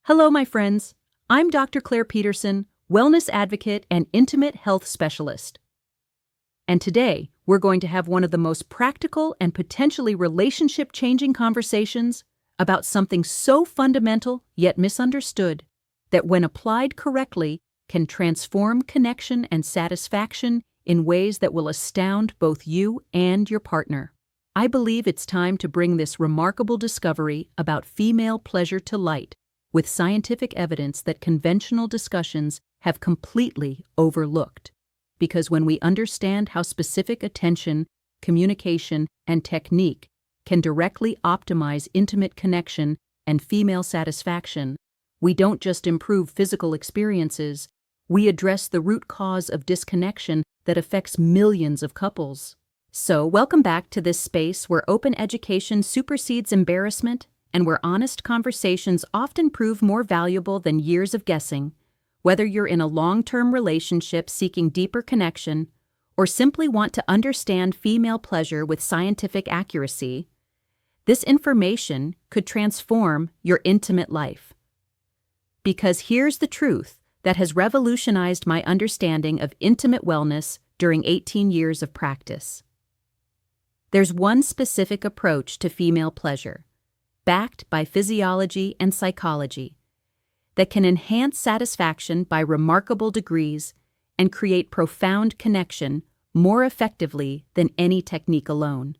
Hello, my friends. I'm Dr. Claire Peterson, wellness advocate and intimate health specialist. And today, we're going to have one of the most practical and potentially relationship-changing conversations about something so fundamental yet misunderstood that when applied correctly can transform connection and satisfaction in ways that will astound both you and your partner. I believe it's time to bring this remarkable discovery about female pleasure to light, with scientific evidence that conventional discussions have completely overlooked. Because when we understand how specific attention, communication, and technique can directly optimize intimate connection and female satisfaction, we don't just improve physical experiences, we address the root cause of disconnection that affects millions of couples. So, welcome back to this space where open education supersedes embarrassment and where honest conversations often prove more valuable than years of guessing. Whether you're in a long-term relationship seeking deeper connection or simply want to understand female pleasure with scientific accuracy, this information could transform your intimate life. Because here's the truth that has revolutionized my understanding of intimate wellness during 18 years of practice. There's one specific approach to female pleasure, backed by physiology and psychology, that can enhance satisfaction by remarkable degrees and create profound connection more effectively than any technique alone.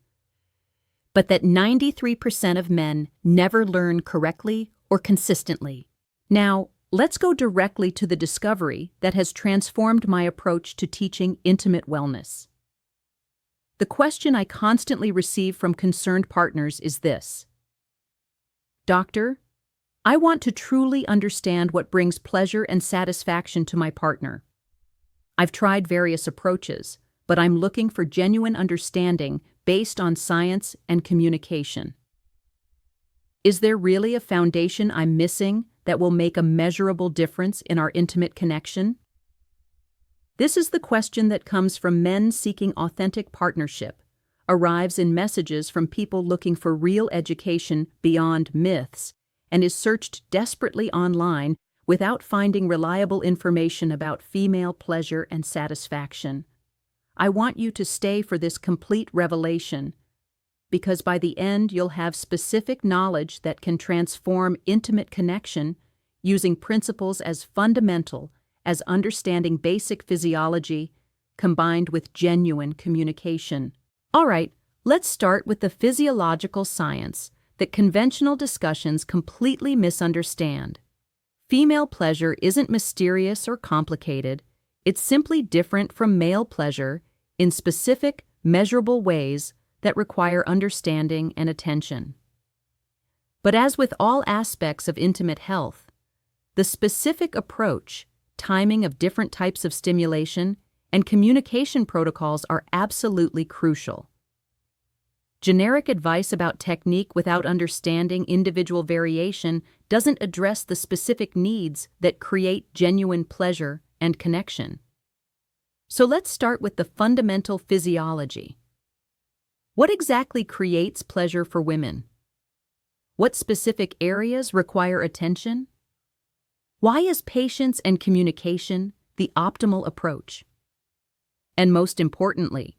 But that 93% of men never learn correctly or consistently. Now, let's go directly to the discovery that has transformed my approach to teaching intimate wellness. The question I constantly receive from concerned partners is this: Doctor, I want to truly understand what brings pleasure and satisfaction to my partner. I've tried various approaches, but I'm looking for genuine understanding based on science and communication. Is there really a foundation I'm missing that will make a measurable difference in our intimate connection? This is the question that comes from men seeking authentic partnership, arrives in messages from people looking for real education beyond myths, and is searched desperately online without finding reliable information about female pleasure and satisfaction. I want you to stay for this complete revelation, because by the end you'll have specific knowledge that can transform intimate connection using principles as fundamental as understanding basic physiology combined with genuine communication. All right, let's start with the physiological science that conventional discussions completely misunderstand. Female pleasure isn't mysterious or complicated. It's simply different from male pleasure in specific, measurable ways that require understanding and attention. But as with all aspects of intimate health, the specific approach, timing of different types of stimulation, and communication protocols are absolutely crucial. Generic advice about technique without understanding individual variation doesn't address the specific needs that create genuine pleasure and connection. So let's start with the fundamental physiology. What exactly creates pleasure for women? What specific areas require attention? Why is patience and communication the optimal approach? And most importantly,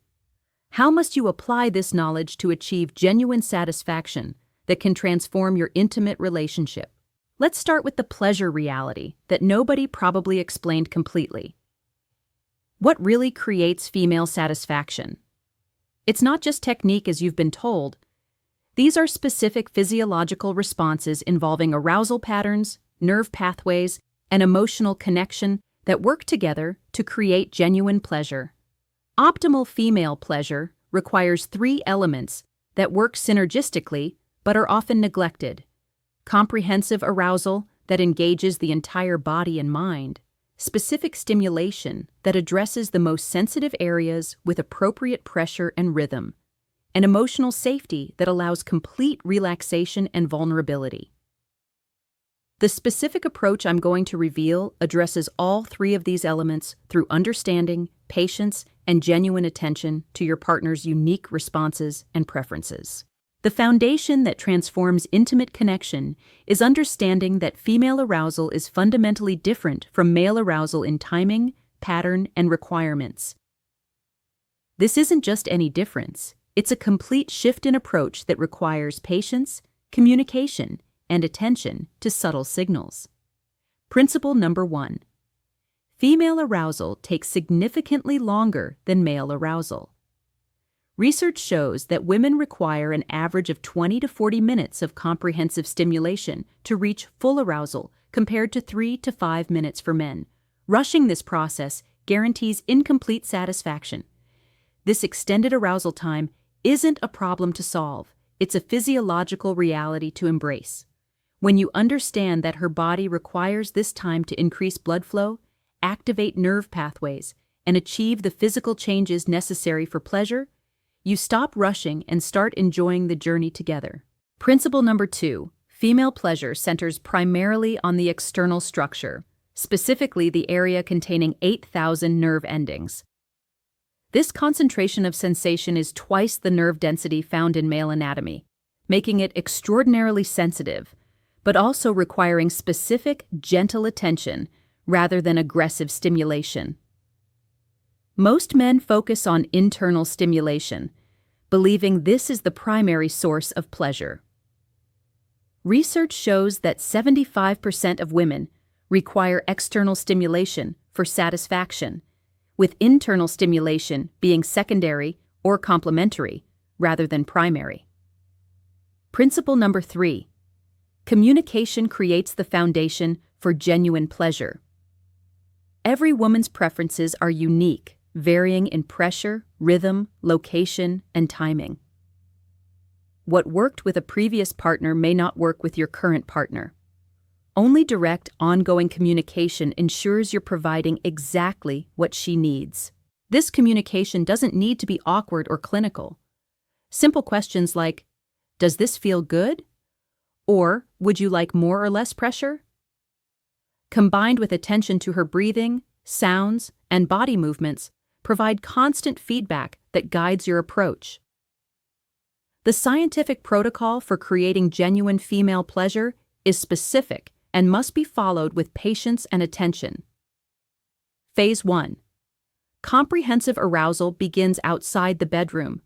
how must you apply this knowledge to achieve genuine satisfaction that can transform your intimate relationship? Let's start with the pleasure reality that nobody probably explained completely. What really creates female satisfaction? It's not just technique as you've been told. These are specific physiological responses involving arousal patterns, nerve pathways, and emotional connection that work together to create genuine pleasure. Optimal female pleasure requires 3 elements that work synergistically but are often neglected: comprehensive arousal that engages the entire body and mind, specific stimulation that addresses the most sensitive areas with appropriate pressure and rhythm, and emotional safety that allows complete relaxation and vulnerability. The specific approach I'm going to reveal addresses all 3 of these elements through understanding, patience, and genuine attention to your partner's unique responses and preferences. The foundation that transforms intimate connection is understanding that female arousal is fundamentally different from male arousal in timing, pattern, and requirements. This isn't just any difference, it's a complete shift in approach that requires patience, communication, and attention to subtle signals. Principle number 1. Female arousal takes significantly longer than male arousal. Research shows that women require an average of 20 to 40 minutes of comprehensive stimulation to reach full arousal compared to 3 to 5 minutes for men. Rushing this process guarantees incomplete satisfaction. This extended arousal time isn't a problem to solve, it's a physiological reality to embrace. When you understand that her body requires this time to increase blood flow, activate nerve pathways, and achieve the physical changes necessary for pleasure, you stop rushing and start enjoying the journey together. Principle number 2. Female pleasure centers primarily on the external structure, specifically the area containing 8,000 nerve endings. This concentration of sensation is twice the nerve density found in male anatomy, making it extraordinarily sensitive, but also requiring specific, gentle attention rather than aggressive stimulation. Most men focus on internal stimulation, believing this is the primary source of pleasure. Research shows that 75% of women require external stimulation for satisfaction, with internal stimulation being secondary or complementary rather than primary. Principle number 3. Communication creates the foundation for genuine pleasure. Every woman's preferences are unique, varying in pressure, rhythm, location, and timing. What worked with a previous partner may not work with your current partner. Only direct, ongoing communication ensures you're providing exactly what she needs. This communication doesn't need to be awkward or clinical. Simple questions like, "Does this feel good?" Or, "Would you like more or less pressure?" Combined with attention to her breathing, sounds, and body movements, provide constant feedback that guides your approach. The scientific protocol for creating genuine female pleasure is specific and must be followed with patience and attention. Phase 1. Comprehensive arousal begins outside the bedroom.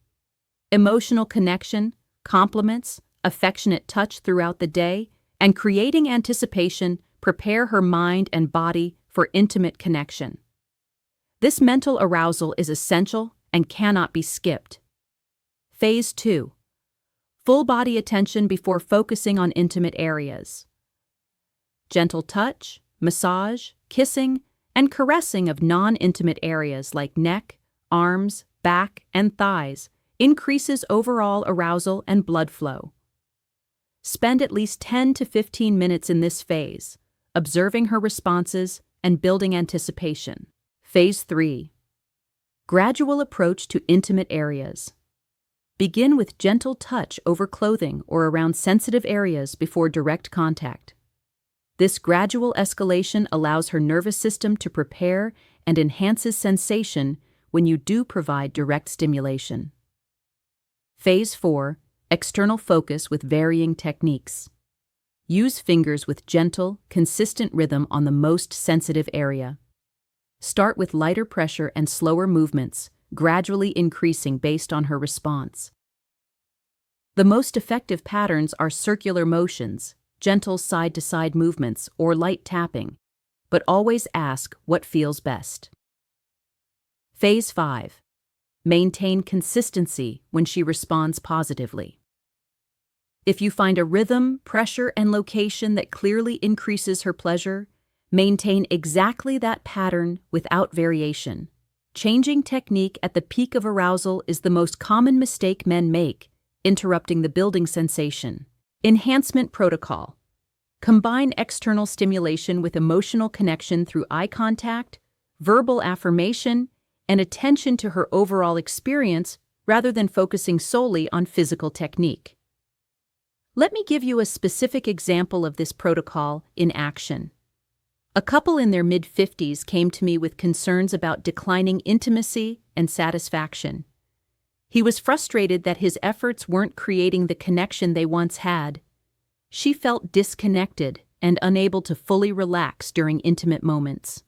Emotional connection, compliments, affectionate touch throughout the day, and creating anticipation prepare her mind and body for intimate connection. This mental arousal is essential and cannot be skipped. Phase 2. Full body attention before focusing on intimate areas. Gentle touch, massage, kissing, and caressing of non-intimate areas like neck, arms, back, and thighs increases overall arousal and blood flow. Spend at least 10 to 15 minutes in this phase, observing her responses and building anticipation. Phase 3. Gradual approach to intimate areas. Begin with gentle touch over clothing or around sensitive areas before direct contact. This gradual escalation allows her nervous system to prepare and enhances sensation when you do provide direct stimulation. Phase 4. External focus with varying techniques. Use fingers with gentle, consistent rhythm on the most sensitive area. Start with lighter pressure and slower movements, gradually increasing based on her response. The most effective patterns are circular motions, gentle side-to-side movements, or light tapping, but always ask what feels best. Phase 5. Maintain consistency when she responds positively. If you find a rhythm, pressure, and location that clearly increases her pleasure, maintain exactly that pattern without variation. Changing technique at the peak of arousal is the most common mistake men make, interrupting the building sensation. Enhancement protocol. Combine external stimulation with emotional connection through eye contact, verbal affirmation, and attention to her overall experience rather than focusing solely on physical technique. Let me give you a specific example of this protocol in action. A couple in their mid-50s came to me with concerns about declining intimacy and satisfaction. He was frustrated that his efforts weren't creating the connection they once had. She felt disconnected and unable to fully relax during intimate moments.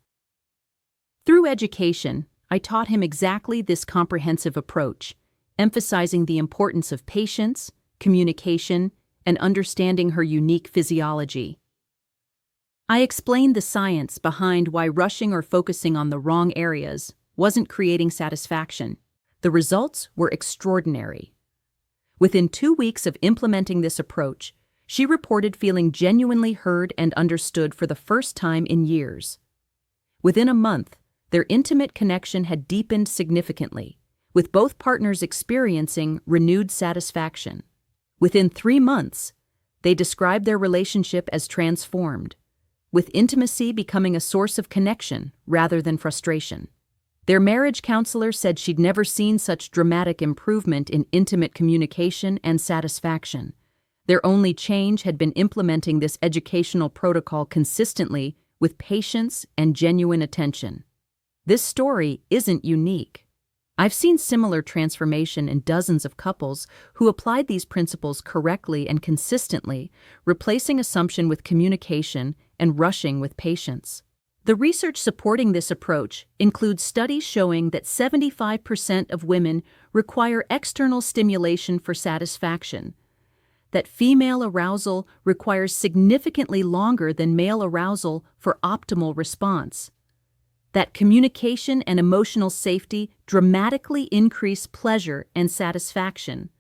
Through education, I taught him exactly this comprehensive approach, emphasizing the importance of patience, communication, and understanding her unique physiology. I explained the science behind why rushing or focusing on the wrong areas wasn't creating satisfaction. The results were extraordinary. Within 2 weeks of implementing this approach, she reported feeling genuinely heard and understood for the first time in years. Within a month, their intimate connection had deepened significantly, with both partners experiencing renewed satisfaction. Within 3 months, they described their relationship as transformed, with intimacy becoming a source of connection rather than frustration. Their marriage counselor said she'd never seen such dramatic improvement in intimate communication and satisfaction. Their only change had been implementing this educational protocol consistently with patience and genuine attention. This story isn't unique. I've seen similar transformation in dozens of couples who applied these principles correctly and consistently, replacing assumption with communication and rushing with patience. The research supporting this approach includes studies showing that 75% of women require external stimulation for satisfaction, that female arousal requires significantly longer than male arousal for optimal response, that communication and emotional safety dramatically increase pleasure and satisfaction,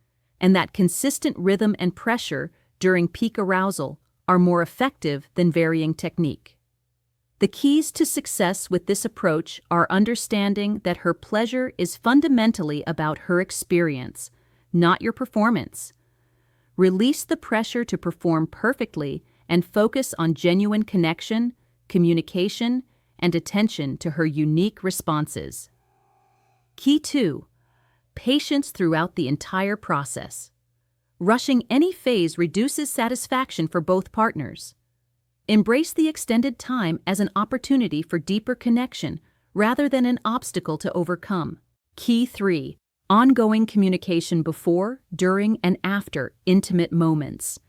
and that consistent rhythm and pressure during peak arousal are more effective than varying technique. The keys to success with this approach are understanding that her pleasure is fundamentally about her experience, not your performance. Release the pressure to perform perfectly and focus on genuine connection, communication, and attention to her unique responses. Key 2. Patience throughout the entire process. Rushing any phase reduces satisfaction for both partners. Embrace the extended time as an opportunity for deeper connection rather than an obstacle to overcome. Key 3. Ongoing communication before, during, and after intimate moments.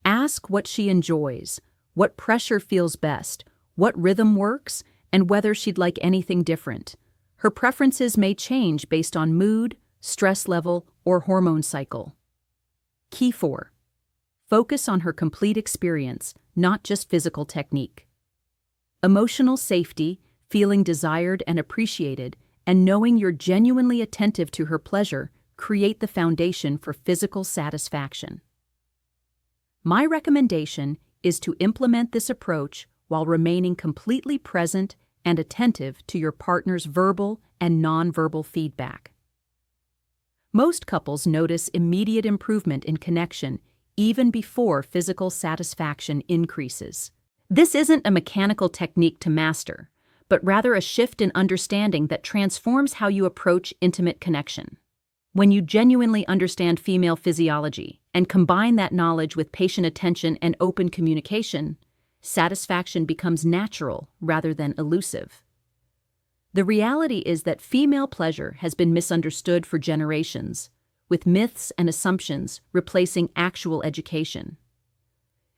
Ask what she enjoys, what pressure feels best, what rhythm works, and whether she'd like anything different. Her preferences may change based on mood, stress level, or hormone cycle. Key 4. Focus on her complete experience, not just physical technique. Emotional safety, feeling desired and appreciated, and knowing you're genuinely attentive to her pleasure create the foundation for physical satisfaction. My recommendation is to implement this approach while remaining completely present and attentive to your partner's verbal and nonverbal feedback. Most couples notice immediate improvement in connection even before physical satisfaction increases. This isn't a mechanical technique to master, but rather a shift in understanding that transforms how you approach intimate connection. When you genuinely understand female physiology and combine that knowledge with patient attention and open communication, satisfaction becomes natural rather than elusive. The reality is that female pleasure has been misunderstood for generations, with myths and assumptions replacing actual education.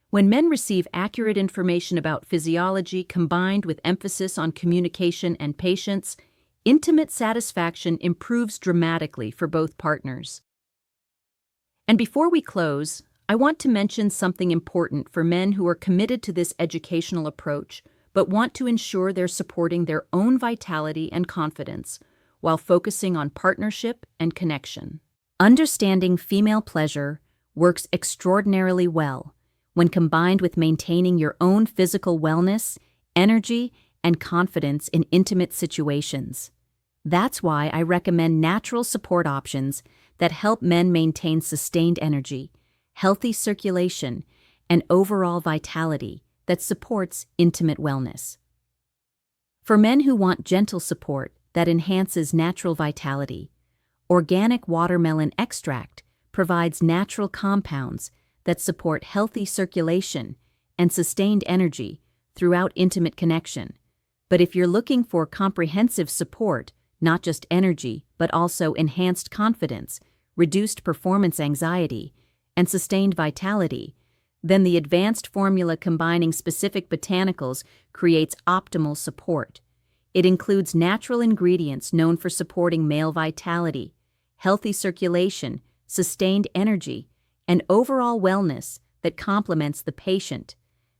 When men receive accurate information about physiology combined with emphasis on communication and patience, intimate satisfaction improves dramatically for both partners. And before we close, I want to mention something important for men who are committed to this educational approach but want to ensure they're supporting their own vitality and confidence while focusing on partnership and connection. Understanding female pleasure works extraordinarily well when combined with maintaining your own physical wellness, energy, and confidence in intimate situations. That's why I recommend natural support options that help men maintain sustained energy, healthy circulation, and overall vitality that supports intimate wellness. For men who want gentle support that enhances natural vitality, organic watermelon extract provides natural compounds that support healthy circulation and sustained energy throughout intimate connection. But if you're looking for comprehensive support, not just energy, but but also enhanced confidence, reduced performance anxiety, and sustained vitality, then the advanced formula combining specific botanicals creates optimal support. It includes natural ingredients known for supporting male vitality, healthy circulation, sustained energy, and overall wellness that complements the patient.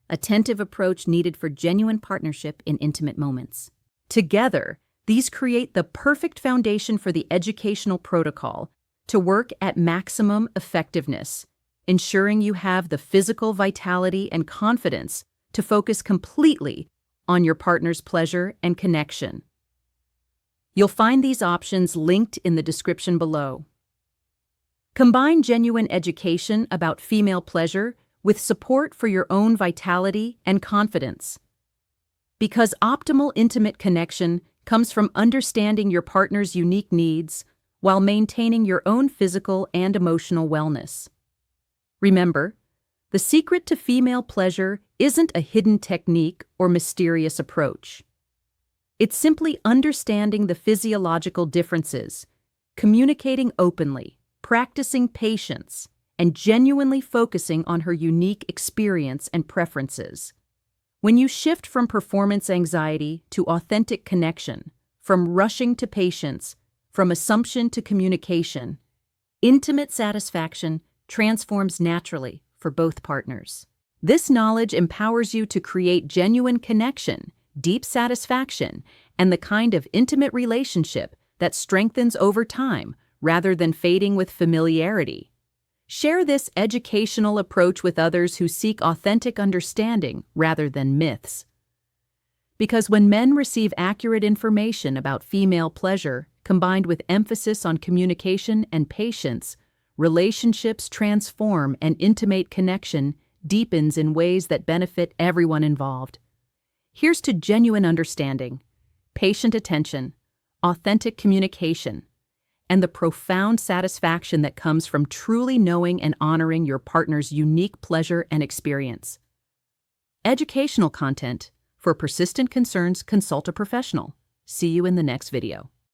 Attentive approach needed for genuine partnership in intimate moments. Together, these create the perfect foundation for the educational protocol to work at maximum effectiveness, ensuring you have the physical vitality and confidence to focus completely on your partner's pleasure and connection. You'll find these options linked in the description below. Combine genuine education about female pleasure with support for your own vitality and confidence. Because optimal intimate connection comes from understanding your partner's unique needs while maintaining your own physical and emotional wellness. Remember, the secret to female pleasure isn't a hidden technique or mysterious approach. It's simply understanding the physiological differences, communicating openly, practicing patience, and genuinely focusing on her unique experience and preferences. When you shift from performance anxiety to authentic connection, from rushing to patience, from assumption to communication, intimate satisfaction transforms naturally for both partners. This knowledge empowers you to create genuine connection, deep satisfaction, and the kind of intimate relationship that strengthens over time rather than fading with familiarity. Share this educational approach with others who seek authentic understanding rather than myths. Because when men receive accurate information about female pleasure, combined with emphasis on communication and patience, relationships transform and intimate connection deepens in ways that benefit everyone involved. Here's to genuine understanding, patient attention, authentic communication, and the profound satisfaction that comes from truly knowing and honoring your partner's unique pleasure and experience. Educational content. For persistent concerns, consult a professional. See you in the next video.